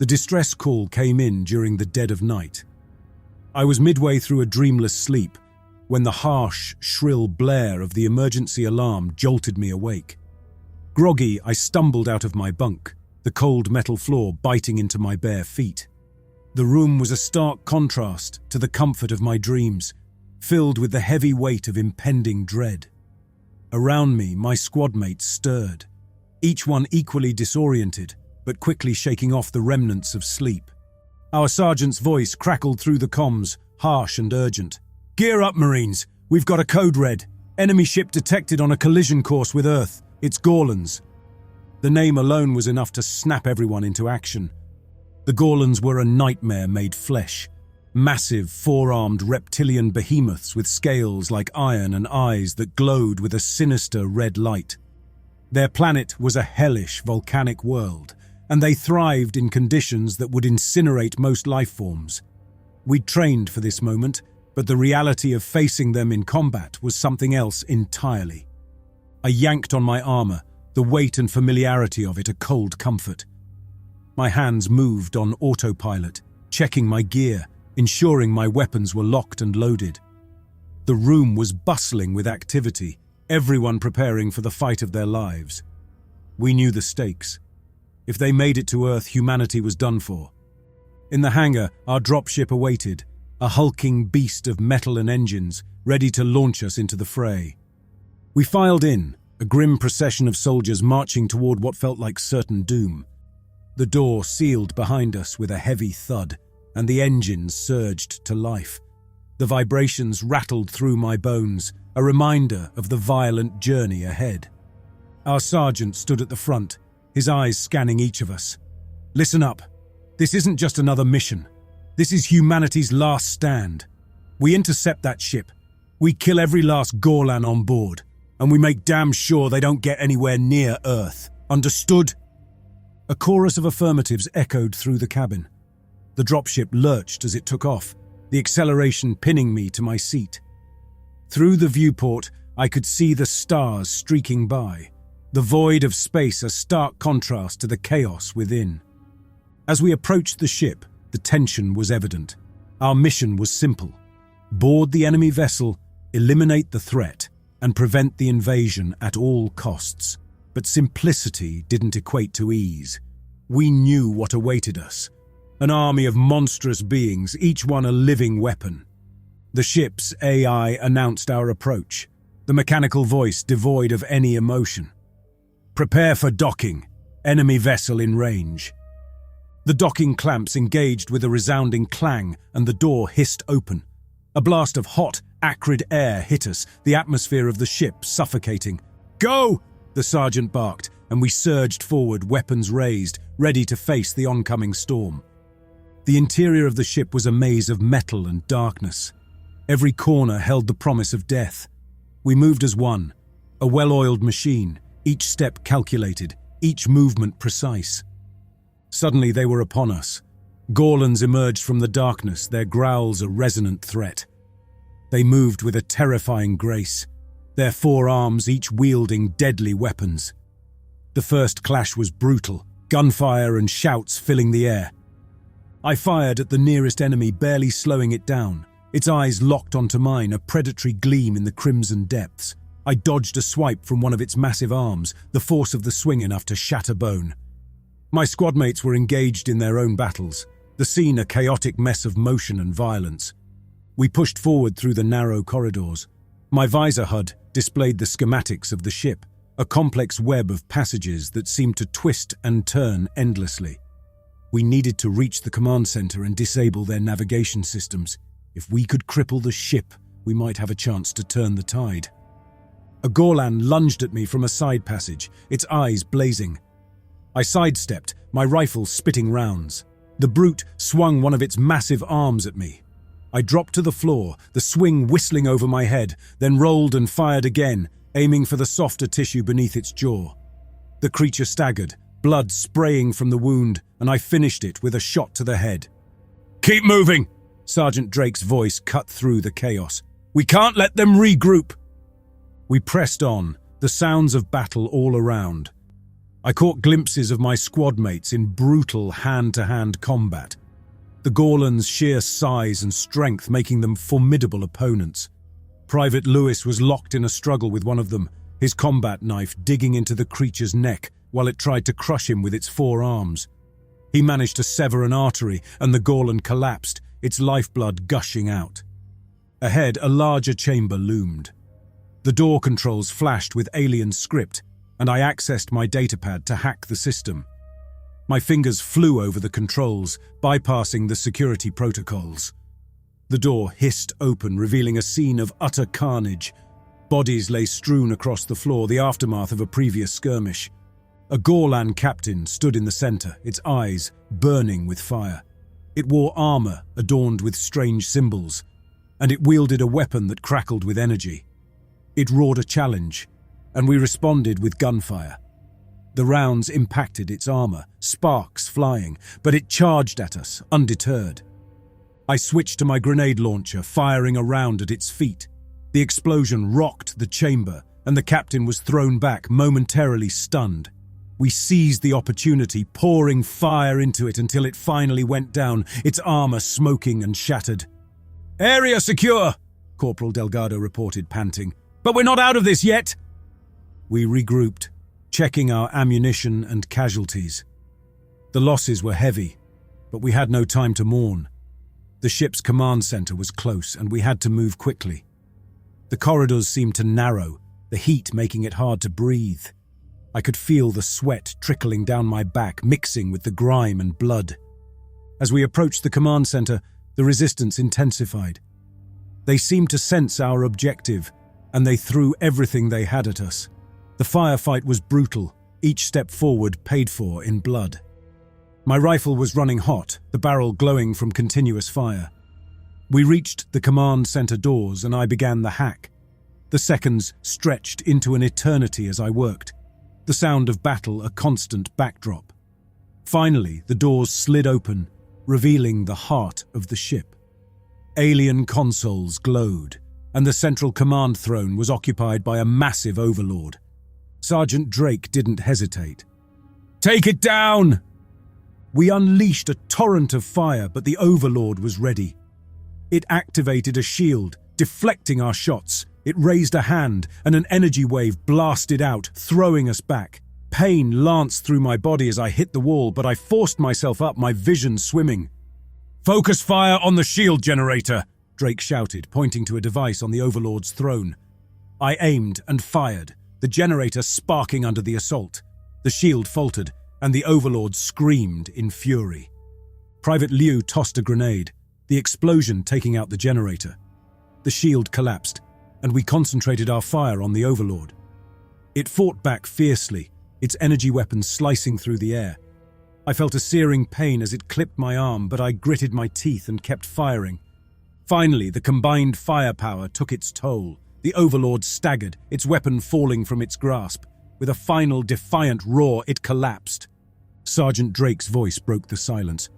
The distress call came in during the dead of night. I was midway through a dreamless sleep when the harsh, shrill blare of the emergency alarm jolted me awake. Groggy, I stumbled out of my bunk, the cold metal floor biting into my bare feet. The room was a stark contrast to the comfort of my dreams, filled with the heavy weight of impending dread. Around me, my squadmates stirred, each one equally disoriented, but quickly shaking off the remnants of sleep. Our sergeant's voice crackled through the comms, harsh and urgent. "Gear up, Marines! We've got a code red. Enemy ship detected on a collision course with Earth. It's Gorlans." The name alone was enough to snap everyone into action. The Gorlans were a nightmare made flesh. Massive, four-armed reptilian behemoths with scales like iron and eyes that glowed with a sinister red light. Their planet was a hellish volcanic world, and they thrived in conditions that would incinerate most life forms. We'd trained for this moment, but the reality of facing them in combat was something else entirely. I yanked on my armor, the weight and familiarity of it a cold comfort. My hands moved on autopilot, checking my gear, ensuring my weapons were locked and loaded. The room was bustling with activity, everyone preparing for the fight of their lives. We knew the stakes. If they made it to Earth, humanity was done for. In the hangar, our dropship awaited, a hulking beast of metal and engines, ready to launch us into the fray. We filed in, a grim procession of soldiers marching toward what felt like certain doom. The door sealed behind us with a heavy thud, and the engines surged to life. The vibrations rattled through my bones, a reminder of the violent journey ahead. Our sergeant stood at the front, his eyes scanning each of us. "Listen up. This isn't just another mission. This is humanity's last stand. We intercept that ship. We kill every last Gorlan on board, and we make damn sure they don't get anywhere near Earth. Understood?" A chorus of affirmatives echoed through the cabin. The dropship lurched as it took off, the acceleration pinning me to my seat. Through the viewport, I could see the stars streaking by, the void of space a stark contrast to the chaos within. As we approached the ship, the tension was evident. Our mission was simple: board the enemy vessel, eliminate the threat, and prevent the invasion at all costs. But simplicity didn't equate to ease. We knew what awaited us: an army of monstrous beings, each one a living weapon. The ship's AI announced our approach, the mechanical voice devoid of any emotion. "Prepare for docking. Enemy vessel in range." The docking clamps engaged with a resounding clang, and the door hissed open. A blast of hot, acrid air hit us, the atmosphere of the ship suffocating. "Go!" the sergeant barked, and we surged forward, weapons raised, ready to face the oncoming storm. The interior of the ship was a maze of metal and darkness. Every corner held the promise of death. We moved as one, a well-oiled machine, each step calculated, each movement precise. Suddenly they were upon us. Gorlans emerged from the darkness, their growls a resonant threat. They moved with a terrifying grace, their four arms each wielding deadly weapons. The first clash was brutal, gunfire and shouts filling the air. I fired at the nearest enemy, barely slowing it down, its eyes locked onto mine, a predatory gleam in the crimson depths. I dodged a swipe from one of its massive arms, the force of the swing enough to shatter bone. My squadmates were engaged in their own battles, the scene a chaotic mess of motion and violence. We pushed forward through the narrow corridors. My visor HUD displayed the schematics of the ship, a complex web of passages that seemed to twist and turn endlessly. We needed to reach the command center and disable their navigation systems. If we could cripple the ship, we might have a chance to turn the tide. A Gorlan lunged at me from a side passage, its eyes blazing. I sidestepped, my rifle spitting rounds. The brute swung one of its massive arms at me. I dropped to the floor, the swing whistling over my head, then rolled and fired again, aiming for the softer tissue beneath its jaw. The creature staggered, blood spraying from the wound, and I finished it with a shot to the head. "Keep moving!" Sergeant Drake's voice cut through the chaos. "We can't let them regroup!" We pressed on, the sounds of battle all around. I caught glimpses of my squad mates in brutal hand-to-hand combat, the Gorlans' sheer size and strength making them formidable opponents. Private Lewis was locked in a struggle with one of them, his combat knife digging into the creature's neck while it tried to crush him with its 4 arms. He managed to sever an artery and the Gorlan collapsed, its lifeblood gushing out. Ahead, a larger chamber loomed. The door controls flashed with alien script, and I accessed my datapad to hack the system. My fingers flew over the controls, bypassing the security protocols. The door hissed open, revealing a scene of utter carnage. Bodies lay strewn across the floor, the aftermath of a previous skirmish. A Gorlan captain stood in the center, its eyes burning with fire. It wore armor adorned with strange symbols, and it wielded a weapon that crackled with energy. It roared a challenge, and we responded with gunfire. The rounds impacted its armor, sparks flying, but it charged at us, undeterred. I switched to my grenade launcher, firing a round at its feet. The explosion rocked the chamber, and the captain was thrown back, momentarily stunned. We seized the opportunity, pouring fire into it until it finally went down, its armor smoking and shattered. "Area secure," Corporal Delgado reported, panting. "But we're not out of this yet." We regrouped, checking our ammunition and casualties. The losses were heavy, but we had no time to mourn. The ship's command center was close, and we had to move quickly. The corridors seemed to narrow, the heat making it hard to breathe. I could feel the sweat trickling down my back, mixing with the grime and blood. As we approached the command center, the resistance intensified. They seemed to sense our objective, and they threw everything they had at us. The firefight was brutal, each step forward paid for in blood. My rifle was running hot, the barrel glowing from continuous fire. We reached the command center doors and I began the hack. The seconds stretched into an eternity as I worked, the sound of battle a constant backdrop. Finally, the doors slid open, revealing the heart of the ship. Alien consoles glowed, and the central command throne was occupied by a massive Overlord. Sergeant Drake didn't hesitate. "Take it down!" We unleashed a torrent of fire, but the Overlord was ready. It activated a shield, deflecting our shots. It raised a hand, and an energy wave blasted out, throwing us back. Pain lanced through my body as I hit the wall, but I forced myself up, my vision swimming. "Focus fire on the shield generator," Drake shouted, pointing to a device on the Overlord's throne. I aimed and fired, the generator sparking under the assault. The shield faltered, and the Overlord screamed in fury. Private Liu tossed a grenade, the explosion taking out the generator. The shield collapsed, and we concentrated our fire on the Overlord. It fought back fiercely, its energy weapons slicing through the air. I felt a searing pain as it clipped my arm, but I gritted my teeth and kept firing. Finally, the combined firepower took its toll. The Overlord staggered, its weapon falling from its grasp. With a final defiant roar, it collapsed. Sergeant Drake's voice broke the silence.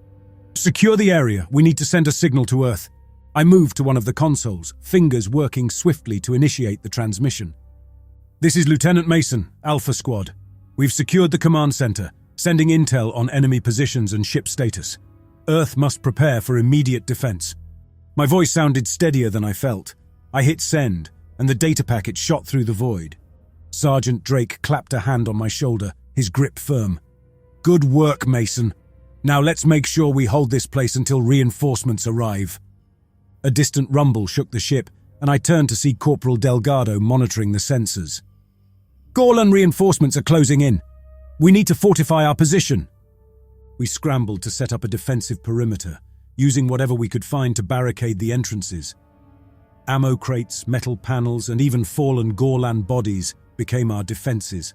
"Secure the area. We need to send a signal to Earth." I moved to one of the consoles, fingers working swiftly to initiate the transmission. "This is Lieutenant Mason, Alpha Squad. We've secured the command center, sending intel on enemy positions and ship status. Earth must prepare for immediate defense." My voice sounded steadier than I felt. I hit send, and the data packet shot through the void. Sergeant Drake clapped a hand on my shoulder, his grip firm. "Good work, Mason. Now let's make sure we hold this place until reinforcements arrive." A distant rumble shook the ship, and I turned to see Corporal Delgado monitoring the sensors. "Gorlan reinforcements are closing in. We need to fortify our position." We scrambled to set up a defensive perimeter, using whatever we could find to barricade the entrances. Ammo crates, metal panels, and even fallen Gorlan bodies became our defenses.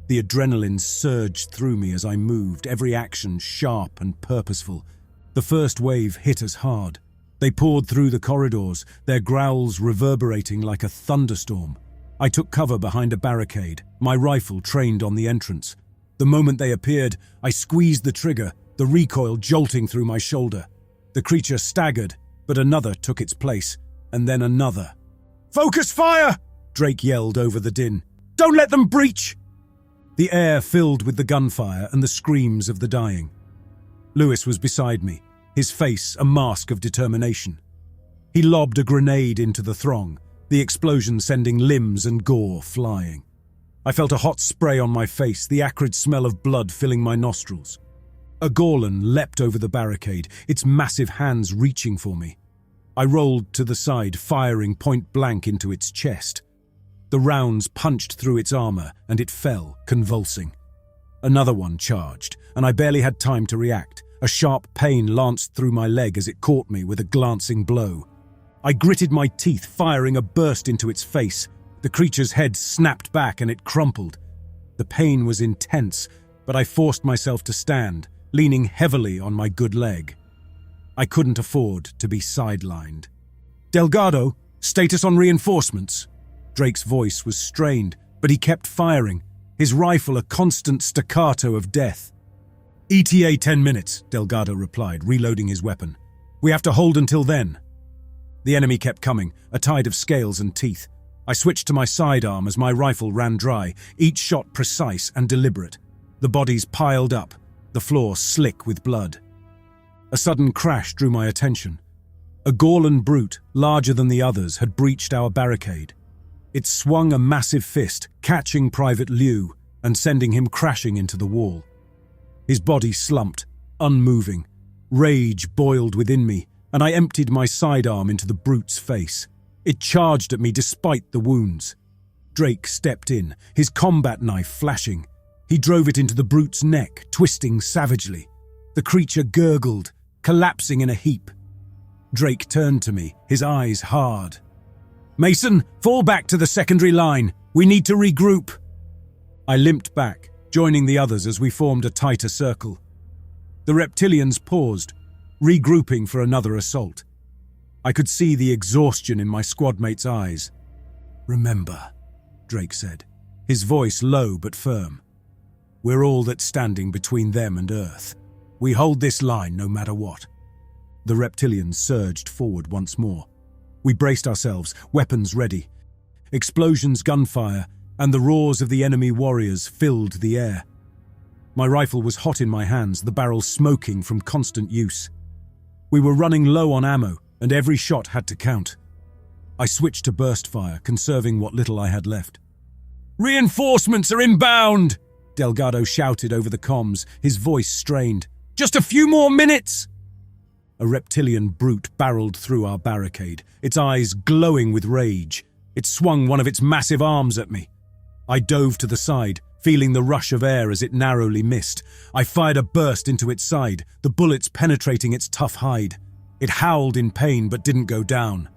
The adrenaline surged through me as I moved, every action sharp and purposeful. The first wave hit us hard. They poured through the corridors, their growls reverberating like a thunderstorm. I took cover behind a barricade, my rifle trained on the entrance. The moment they appeared, I squeezed the trigger, the recoil jolting through my shoulder. The creature staggered, but another took its place, and then another. "Focus fire!" Drake yelled over the din. "Don't let them breach!" the air filled with the gunfire and the screams of the dying. Lewis was beside me, his face a mask of determination. He lobbed a grenade into the throng, the explosion sending limbs and gore flying. I felt a hot spray on my face, the acrid smell of blood filling my nostrils. A Gorlan leapt over the barricade, its massive hands reaching for me. I rolled to the side, firing point blank into its chest. The rounds punched through its armor, and it fell, convulsing. Another one charged, and I barely had time to react. A sharp pain lanced through my leg as it caught me with a glancing blow. I gritted my teeth, firing a burst into its face. The creature's head snapped back and it crumpled. The pain was intense, but I forced myself to stand, leaning heavily on my good leg. I couldn't afford to be sidelined. "Delgado, status on reinforcements." Drake's voice was strained, but he kept firing, his rifle a constant staccato of death. "ETA 10 minutes, Delgado replied, reloading his weapon. "We have to hold until then." The enemy kept coming, a tide of scales and teeth. I switched to my sidearm as my rifle ran dry, each shot precise and deliberate. The bodies piled up, the floor slick with blood. A sudden crash drew my attention. A Gorlan brute, larger than the others, had breached our barricade. It swung a massive fist, catching Private Liu and sending him crashing into the wall. His body slumped, unmoving. Rage boiled within me, and I emptied my sidearm into the brute's face. It charged at me despite the wounds. Drake stepped in, his combat knife flashing. He drove it into the brute's neck, twisting savagely. The creature gurgled, collapsing in a heap. Drake turned to me, his eyes hard. "Mason, fall back to the secondary line. We need to regroup." I limped back, joining the others as we formed a tighter circle. The reptilians paused, regrouping for another assault. I could see the exhaustion in my squadmates' eyes. "Remember," Drake said, his voice low but firm. "We're all that's standing between them and Earth. We hold this line no matter what." The reptilians surged forward once more. We braced ourselves, weapons ready. Explosions, gunfire, and the roars of the enemy warriors filled the air. My rifle was hot in my hands, the barrel smoking from constant use. We were running low on ammo, and every shot had to count. I switched to burst fire, conserving what little I had left. "Reinforcements are inbound!" Delgado shouted over the comms, his voice strained. "Just a few more minutes!" A reptilian brute barreled through our barricade, its eyes glowing with rage. It swung one of its massive arms at me. I dove to the side, feeling the rush of air as it narrowly missed. I fired a burst into its side, the bullets penetrating its tough hide. It howled in pain but didn't go down.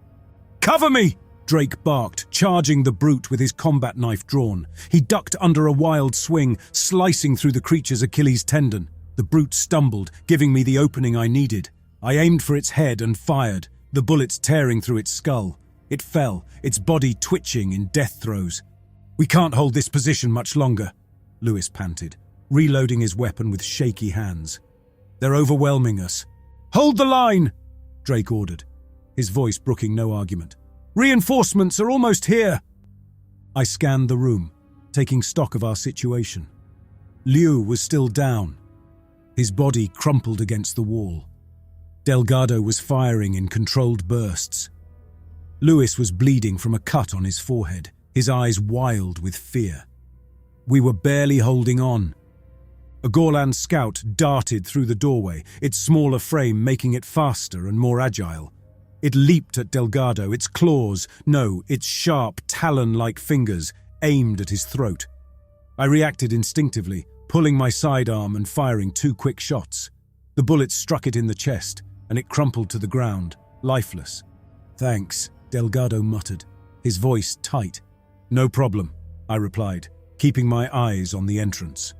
"Cover me!" Drake barked, charging the brute with his combat knife drawn. He ducked under a wild swing, slicing through the creature's Achilles tendon. The brute stumbled, giving me the opening I needed. I aimed for its head and fired, the bullets tearing through its skull. It fell, its body twitching in death throes. "We can't hold this position much longer," Lewis panted, reloading his weapon with shaky hands. "They're overwhelming us." "Hold the line!" Drake ordered, his voice brooking no argument. "Reinforcements are almost here!" I scanned the room, taking stock of our situation. Liu was still down, his body crumpled against the wall. Delgado was firing in controlled bursts. Lewis was bleeding from a cut on his forehead, his eyes wild with fear. We were barely holding on. A Gorlan scout darted through the doorway, its smaller frame making it faster and more agile. It leaped at Delgado, its claws, no, its sharp, talon-like fingers, aimed at his throat. I reacted instinctively, pulling my sidearm and firing 2 quick shots. The bullets struck it in the chest, and it crumpled to the ground, lifeless. "Thanks," Delgado muttered, his voice tight. "No problem," I replied, keeping my eyes on the entrance.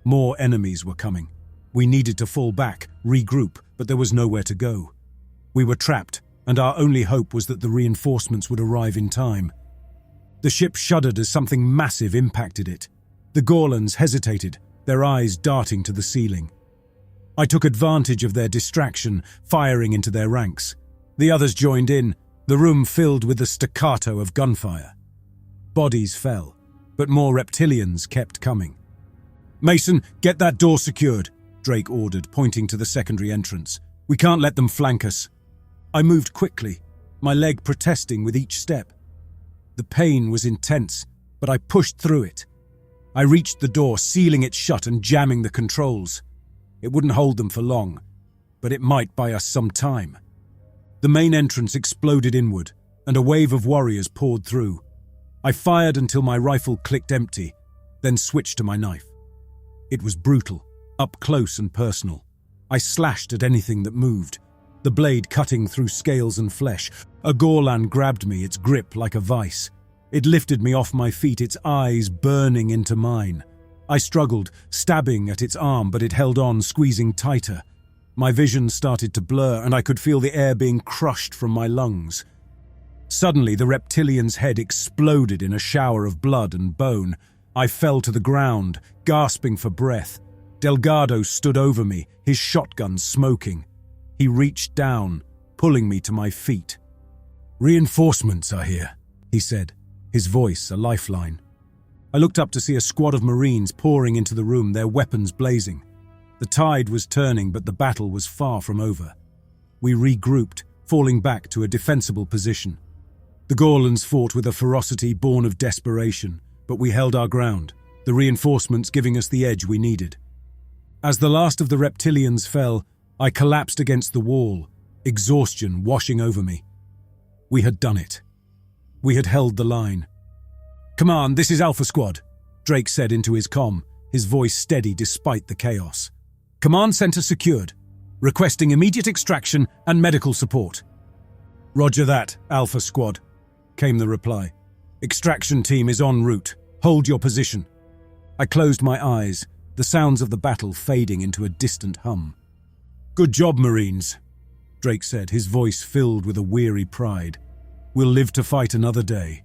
More enemies were coming. We needed to fall back, regroup, but there was nowhere to go. We were trapped, and our only hope was that the reinforcements would arrive in time. The ship shuddered as something massive impacted it. The Gorlans hesitated, their eyes darting to the ceiling. I took advantage of their distraction, firing into their ranks. The others joined in, the room filled with the staccato of gunfire. Bodies fell, but more reptilians kept coming. Mason, get that door secured, Drake ordered, pointing to the secondary entrance. We can't let them flank us. I moved quickly, my leg protesting with each step. The pain was intense, but I pushed through it. I reached the door, sealing it shut and jamming the controls. It wouldn't hold them for long, but it might buy us some time. The main entrance exploded inward, and a wave of warriors poured through. I fired until my rifle clicked empty, then switched to my knife. It was brutal, up close and personal. I slashed at anything that moved, the blade cutting through scales and flesh. A Gorlan grabbed me, its grip like a vice. It lifted me off my feet, its eyes burning into mine. I struggled, stabbing at its arm, but it held on, squeezing tighter. My vision started to blur, and I could feel the air being crushed from my lungs. Suddenly, the reptilian's head exploded in a shower of blood and bone. I fell to the ground, gasping for breath. Delgado stood over me, his shotgun smoking. He reached down, pulling me to my feet. "Reinforcements are here," he said, his voice a lifeline. I looked up to see a squad of Marines pouring into the room, their weapons blazing. The tide was turning, but the battle was far from over. We regrouped, falling back to a defensible position. The Gorlans fought with a ferocity born of desperation, but we held our ground, the reinforcements giving us the edge we needed. As the last of the reptilians fell, I collapsed against the wall, exhaustion washing over me. We had done it. We had held the line. "Command, this is Alpha Squad," Drake said into his comm, his voice steady despite the chaos. "Command center secured. Requesting immediate extraction and medical support." "Roger that, Alpha Squad," came the reply. "Extraction team is en route. Hold your position." I closed my eyes, the sounds of the battle fading into a distant hum. "Good job, Marines," Drake said, his voice filled with a weary pride. "We'll live to fight another day."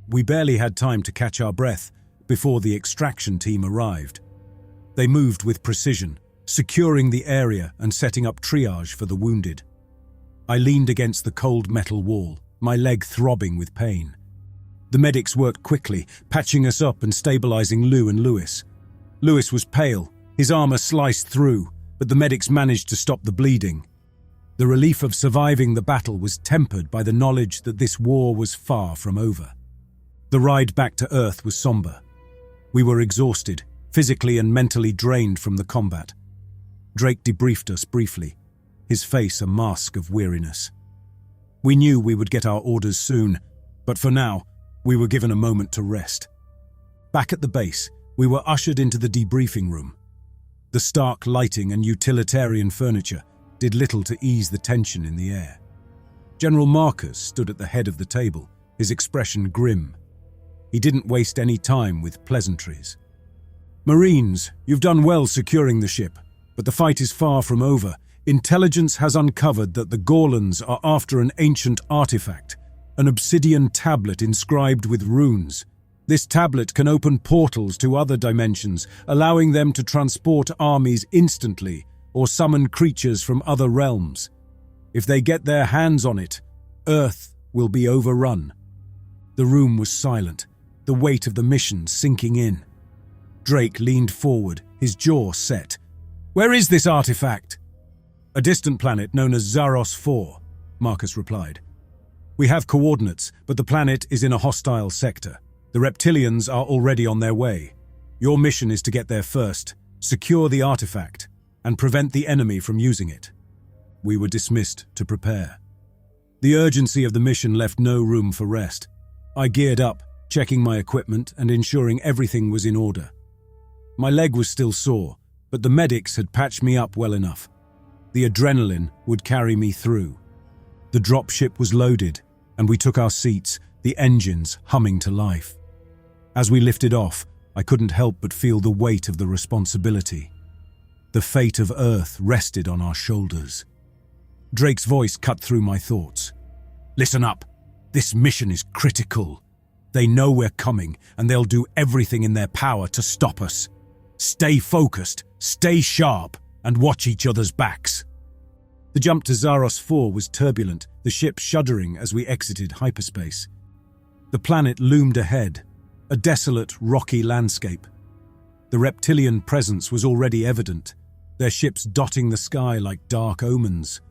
We barely had time to catch our breath before the extraction team arrived. They moved with precision, securing the area and setting up triage for the wounded. I leaned against the cold metal wall, my leg throbbing with pain. The medics worked quickly, patching us up and stabilizing Lou and Lewis. Lewis was pale, his armor sliced through, but the medics managed to stop the bleeding. The relief of surviving the battle was tempered by the knowledge that this war was far from over. The ride back to Earth was somber. We were exhausted, physically and mentally drained from the combat. Drake debriefed us briefly, his face a mask of weariness. We knew we would get our orders soon, but for now, we were given a moment to rest. Back at the base, we were ushered into the debriefing room. The stark lighting and utilitarian furniture did little to ease the tension in the air. General Marcus stood at the head of the table, his expression grim. He didn't waste any time with pleasantries. "Marines, you've done well securing the ship, but the fight is far from over. Intelligence has uncovered that the Gorlans are after an ancient artifact, an obsidian tablet inscribed with runes. This tablet can open portals to other dimensions, allowing them to transport armies instantly or summon creatures from other realms. If they get their hands on it, Earth will be overrun." The room was silent, the weight of the mission sinking in. Drake leaned forward, his jaw set. "Where is this artifact?" "A distant planet known as Zaros 4, Marcus replied. "We have coordinates, but the planet is in a hostile sector. The reptilians are already on their way. Your mission is to get there first, secure the artifact, and prevent the enemy from using it." We were dismissed to prepare. The urgency of the mission left no room for rest. I geared up, checking my equipment and ensuring everything was in order. My leg was still sore, but the medics had patched me up well enough. The adrenaline would carry me through. The dropship was loaded, and we took our seats, the engines humming to life. As we lifted off, I couldn't help but feel the weight of the responsibility. The fate of Earth rested on our shoulders. Drake's voice cut through my thoughts. "Listen up. This mission is critical. They know we're coming, and they'll do everything in their power to stop us. Stay focused, stay sharp, and watch each other's backs." The jump to Zaros 4 was turbulent, the ship shuddering as we exited hyperspace. The planet loomed ahead, a desolate, rocky landscape. The reptilian presence was already evident, their ships dotting the sky like dark omens.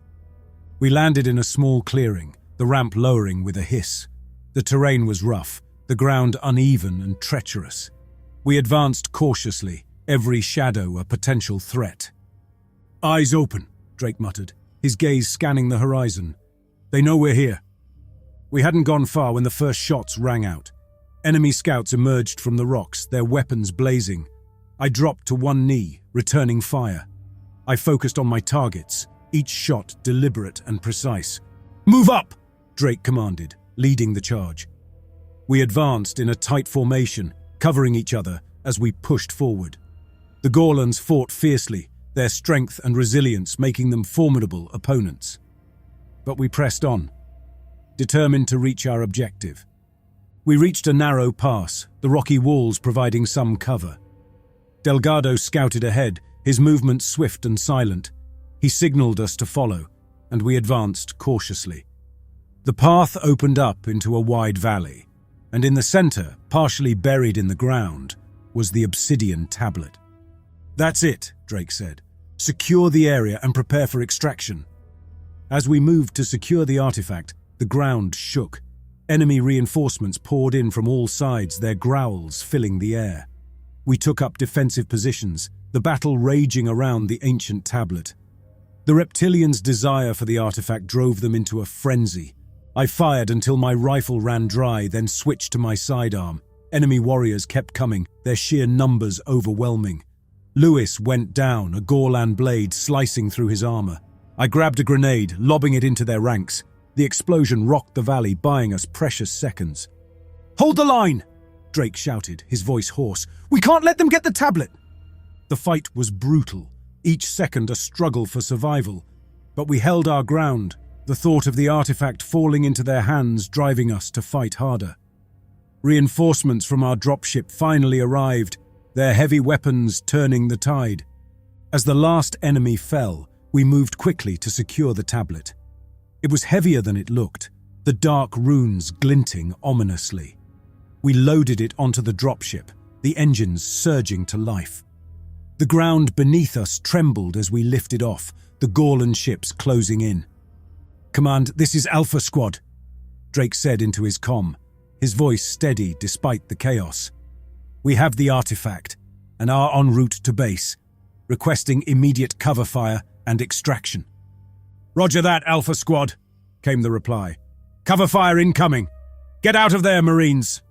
We landed in a small clearing, the ramp lowering with a hiss. The terrain was rough, the ground uneven and treacherous. We advanced cautiously, every shadow a potential threat. "Eyes open," Drake muttered, his gaze scanning the horizon. "They know we're here." We hadn't gone far when the first shots rang out. Enemy scouts emerged from the rocks, their weapons blazing. I dropped to one knee, returning fire. I focused on my targets, each shot deliberate and precise. "Move up!" Drake commanded, leading the charge. We advanced in a tight formation, covering each other as we pushed forward. The Gorlans fought fiercely, their strength and resilience making them formidable opponents. But we pressed on, determined to reach our objective. We reached a narrow pass, the rocky walls providing some cover. Delgado scouted ahead, his movements swift and silent. He signaled us to follow, and we advanced cautiously. The path opened up into a wide valley, and in the center, partially buried in the ground, was the obsidian tablet. "That's it," Drake said. "Secure the area and prepare for extraction." As we moved to secure the artifact, the ground shook. Enemy reinforcements poured in from all sides, their growls filling the air. We took up defensive positions, the battle raging around the ancient tablet. The reptilians' desire for the artifact drove them into a frenzy. I fired until my rifle ran dry, then switched to my sidearm. Enemy warriors kept coming, their sheer numbers overwhelming. Lewis went down, a Gorlan blade slicing through his armor. I grabbed a grenade, lobbing it into their ranks. The explosion rocked the valley, buying us precious seconds. "Hold the line!" Drake shouted, his voice hoarse. "We can't let them get the tablet!" The fight was brutal, each second a struggle for survival. But we held our ground, the thought of the artifact falling into their hands driving us to fight harder. Reinforcements from our dropship finally arrived, their heavy weapons turning the tide. As the last enemy fell, we moved quickly to secure the tablet. It was heavier than it looked, the dark runes glinting ominously. We loaded it onto the dropship, the engines surging to life. The ground beneath us trembled as we lifted off, the Gorlan ships closing in. "Command, this is Alpha Squad," Drake said into his comm, his voice steady despite the chaos. "We have the artifact and are en route to base, requesting immediate cover fire and extraction." "Roger that, Alpha Squad," came the reply. "Cover fire incoming. Get out of there, Marines."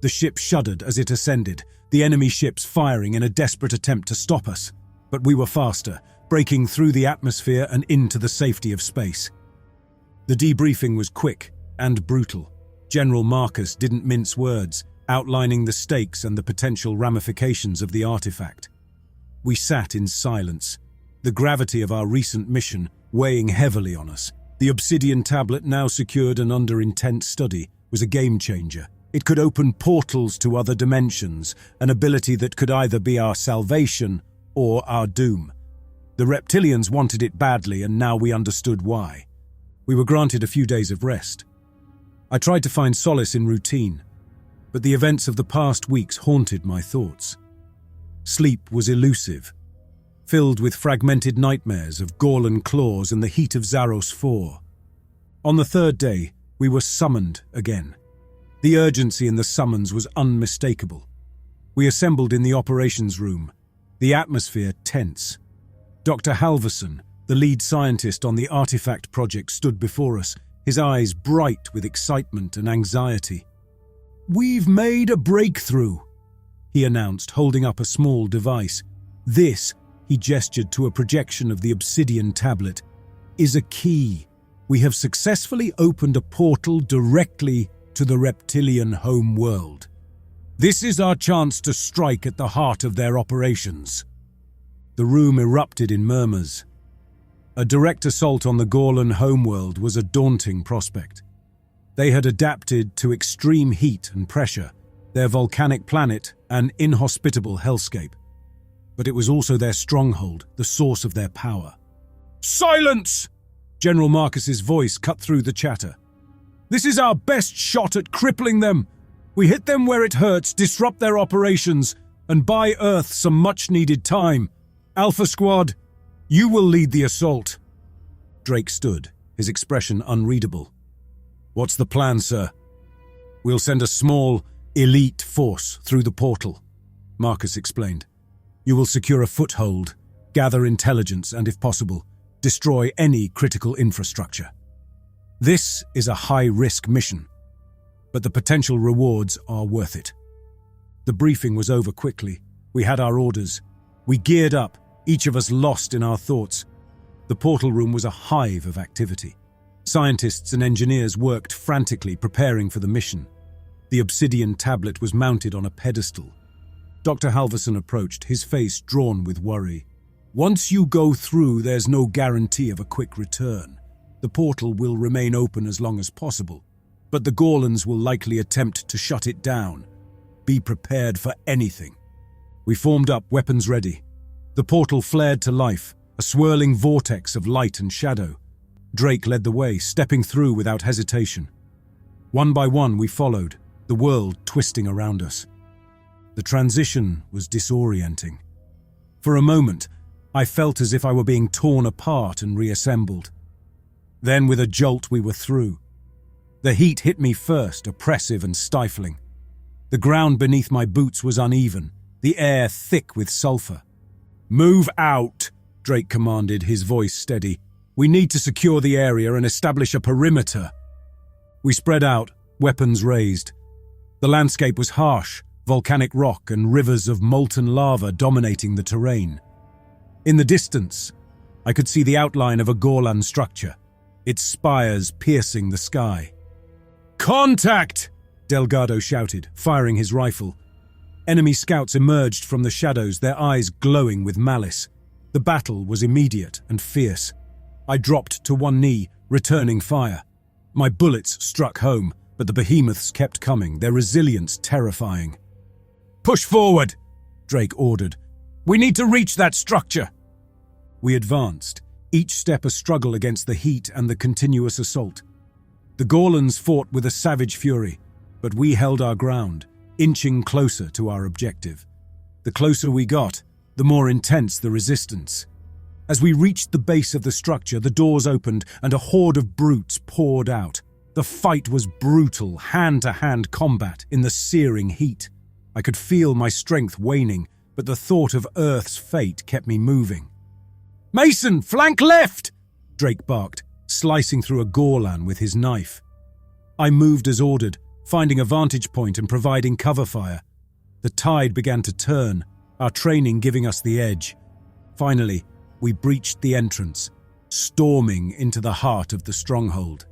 The ship shuddered as it ascended, the enemy ships firing in a desperate attempt to stop us. But we were faster, breaking through the atmosphere and into the safety of space. The debriefing was quick and brutal. General Marcus didn't mince words, outlining the stakes and the potential ramifications of the artifact. We sat in silence, the gravity of our recent mission weighing heavily on us. The obsidian tablet, now secured and under intense study, was a game-changer. It could open portals to other dimensions, an ability that could either be our salvation or our doom. The reptilians wanted it badly, and now we understood why. We were granted a few days of rest. I tried to find solace in routine, but the events of the past weeks haunted my thoughts. Sleep was elusive, filled with fragmented nightmares of Gorlan claws and the heat of Zaros 4. On the third day, we were summoned again. The urgency in the summons was unmistakable. We assembled in the operations room, the atmosphere tense. Dr. Halverson, the lead scientist on the artifact project, stood before us, his eyes bright with excitement and anxiety. "We've made a breakthrough," he announced, holding up a small device. "This," he gestured to a projection of the obsidian tablet, "is a key. We have successfully opened a portal directly to the reptilian home world. This is our chance to strike at the heart of their operations." The room erupted in murmurs. A direct assault on the Gorlan homeworld was a daunting prospect. They had adapted to extreme heat and pressure, their volcanic planet an inhospitable hellscape. But it was also their stronghold, the source of their power. "Silence!" General Marcus's voice cut through the chatter. "This is our best shot at crippling them. We hit them where it hurts, disrupt their operations, and buy Earth some much-needed time. Alpha Squad, you will lead the assault." Drake stood, his expression unreadable. "What's the plan, sir?" "We'll send a small, elite force through the portal," Marcus explained. "You will secure a foothold, gather intelligence, and, if possible, destroy any critical infrastructure. This is a high-risk mission, but the potential rewards are worth it." The briefing was over quickly. We had our orders. We geared up, each of us lost in our thoughts. The portal room was a hive of activity. Scientists and engineers worked frantically, preparing for the mission. The obsidian tablet was mounted on a pedestal. Dr. Halverson approached, his face drawn with worry. "Once you go through, there's no guarantee of a quick return. The portal will remain open as long as possible, but the Gorlans will likely attempt to shut it down. Be prepared for anything." We formed up, weapons ready. The portal flared to life, a swirling vortex of light and shadow. Drake led the way, stepping through without hesitation. One by one we followed, the world twisting around us. The transition was disorienting. For a moment, I felt as if I were being torn apart and reassembled. Then with a jolt we were through. The heat hit me first, oppressive and stifling. The ground beneath my boots was uneven, the air thick with sulfur. "Move out," Drake commanded, his voice steady. "We need to secure the area and establish a perimeter." We spread out, weapons raised. The landscape was harsh, volcanic rock and rivers of molten lava dominating the terrain. In the distance, I could see the outline of a Gorlan structure, its spires piercing the sky. "Contact!" Delgado shouted, firing his rifle. Enemy scouts emerged from the shadows, their eyes glowing with malice. The battle was immediate and fierce. I dropped to one knee, returning fire. My bullets struck home, but the behemoths kept coming, their resilience terrifying. "Push forward," Drake ordered. "We need to reach that structure." We advanced, each step a struggle against the heat and the continuous assault. The Gorlans fought with a savage fury, but we held our ground, inching closer to our objective. The closer we got, the more intense the resistance. As we reached the base of the structure, the doors opened and a horde of brutes poured out. The fight was brutal, hand-to-hand combat in the searing heat. I could feel my strength waning, but the thought of Earth's fate kept me moving. "Mason, flank left!" Drake barked, slicing through a Gorlan with his knife. I moved as ordered, finding a vantage point and providing cover fire. The tide began to turn, our training giving us the edge. Finally, we breached the entrance, storming into the heart of the stronghold.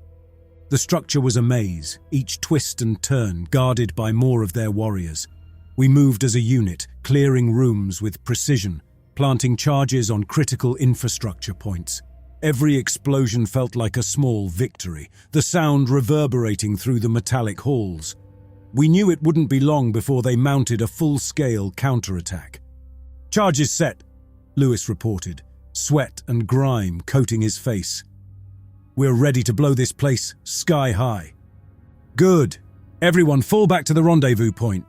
The structure was a maze, each twist and turn guarded by more of their warriors. We moved as a unit, clearing rooms with precision, planting charges on critical infrastructure points. Every explosion felt like a small victory, the sound reverberating through the metallic halls. We knew it wouldn't be long before they mounted a full-scale counterattack. "Charges set," Lewis reported, sweat and grime coating his face. "We're ready to blow this place sky high." "Good. Everyone fall back to the rendezvous point,"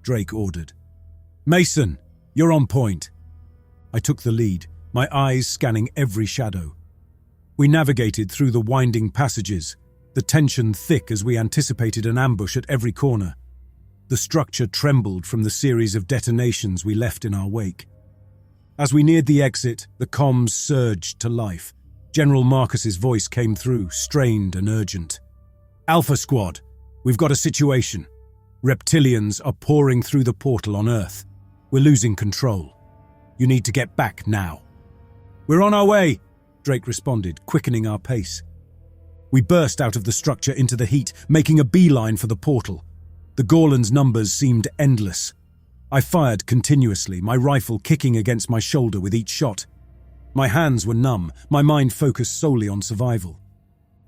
Drake ordered. "Mason, you're on point." I took the lead, my eyes scanning every shadow. We navigated through the winding passages, the tension thick as we anticipated an ambush at every corner. The structure trembled from the series of detonations we left in our wake. As we neared the exit, the comms surged to life. General Marcus's voice came through, strained and urgent. "Alpha Squad, we've got a situation. Reptilians are pouring through the portal on Earth. We're losing control. You need to get back now." "We're on our way," Drake responded, quickening our pace. We burst out of the structure into the heat, making a beeline for the portal. The Gorlans' numbers seemed endless. I fired continuously, my rifle kicking against my shoulder with each shot. My hands were numb, my mind focused solely on survival.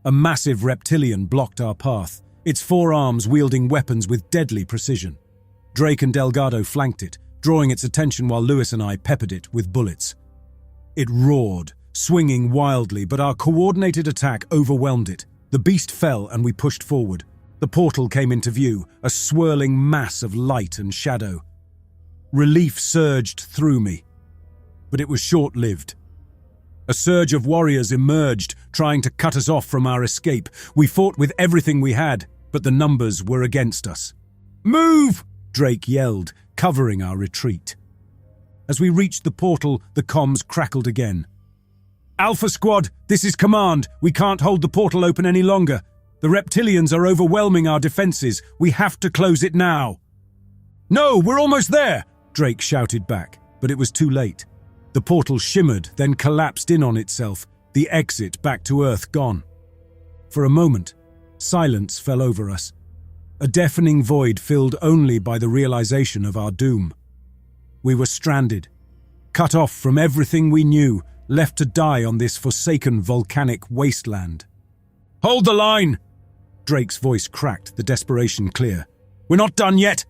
A massive reptilian blocked our path, its four arms wielding weapons with deadly precision. Drake and Delgado flanked it, drawing its attention while Lewis and I peppered it with bullets. It roared, swinging wildly, but our coordinated attack overwhelmed it. The beast fell and we pushed forward. The portal came into view, a swirling mass of light and shadow. Relief surged through me, but it was short-lived. A surge of warriors emerged, trying to cut us off from our escape. We fought with everything we had, but the numbers were against us. "Move!" Drake yelled, covering our retreat. As we reached the portal, the comms crackled again. "Alpha Squad, this is command. We can't hold the portal open any longer. The reptilians are overwhelming our defenses. We have to close it now." "No, we're almost there!" Drake shouted back, but it was too late. The portal shimmered, then collapsed in on itself, the exit back to Earth gone. For a moment, silence fell over us, a deafening void filled only by the realization of our doom. We were stranded, cut off from everything we knew, left to die on this forsaken volcanic wasteland. "Hold the line!" Drake's voice cracked, the desperation clear. "We're not done yet!"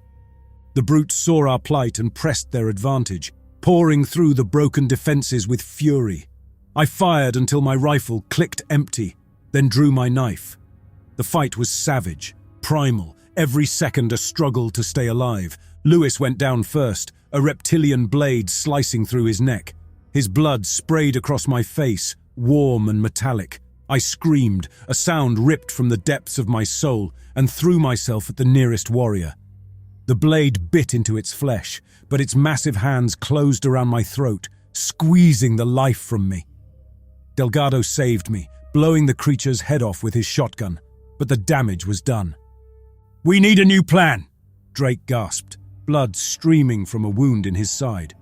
The brutes saw our plight and pressed their advantage, pouring through the broken defenses with fury. I fired until my rifle clicked empty, then drew my knife. The fight was savage, primal, every second a struggle to stay alive. Lewis went down first, a reptilian blade slicing through his neck. His blood sprayed across my face, warm and metallic. I screamed, a sound ripped from the depths of my soul, and threw myself at the nearest warrior. The blade bit into its flesh, but its massive hands closed around my throat, squeezing the life from me. Delgado saved me, blowing the creature's head off with his shotgun, but the damage was done. "We need a new plan," Drake gasped, blood streaming from a wound in his side.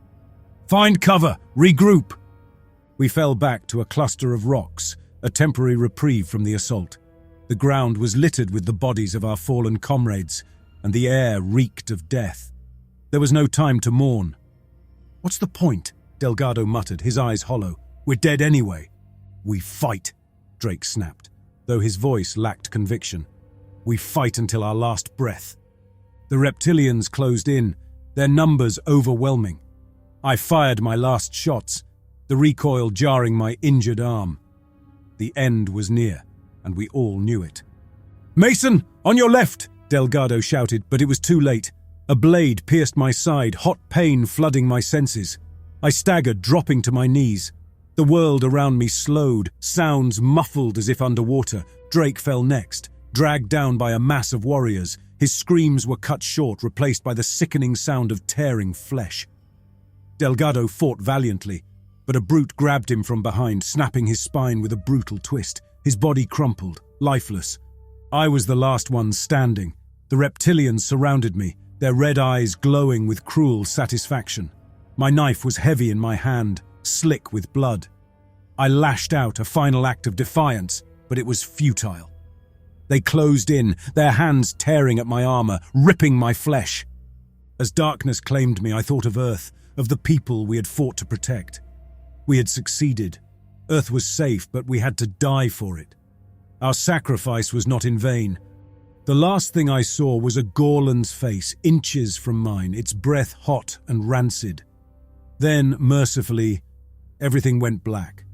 "Find cover, regroup." We fell back to a cluster of rocks, a temporary reprieve from the assault. The ground was littered with the bodies of our fallen comrades, and the air reeked of death. There was no time to mourn. "What's the point?" Delgado muttered, his eyes hollow. "We're dead anyway." "We fight," Drake snapped, though his voice lacked conviction. "We fight until our last breath." The reptilians closed in, their numbers overwhelming. I fired my last shots, the recoil jarring my injured arm. The end was near, and we all knew it. "Mason, on your left!" Delgado shouted, but it was too late. A blade pierced my side, hot pain flooding my senses. I staggered, dropping to my knees. The world around me slowed, sounds muffled as if underwater. Drake fell next, dragged down by a mass of warriors. His screams were cut short, replaced by the sickening sound of tearing flesh. Delgado fought valiantly, but a brute grabbed him from behind, snapping his spine with a brutal twist. His body crumpled, lifeless. I was the last one standing. The reptilians surrounded me, their red eyes glowing with cruel satisfaction. My knife was heavy in my hand, slick with blood. I lashed out, a final act of defiance, but it was futile. They closed in, their hands tearing at my armor, ripping my flesh. As darkness claimed me, I thought of Earth, of the people we had fought to protect. We had succeeded. Earth was safe, but we had to die for it. Our sacrifice was not in vain. The last thing I saw was a Gorland's face, inches from mine, its breath hot and rancid. Then, mercifully, everything went black.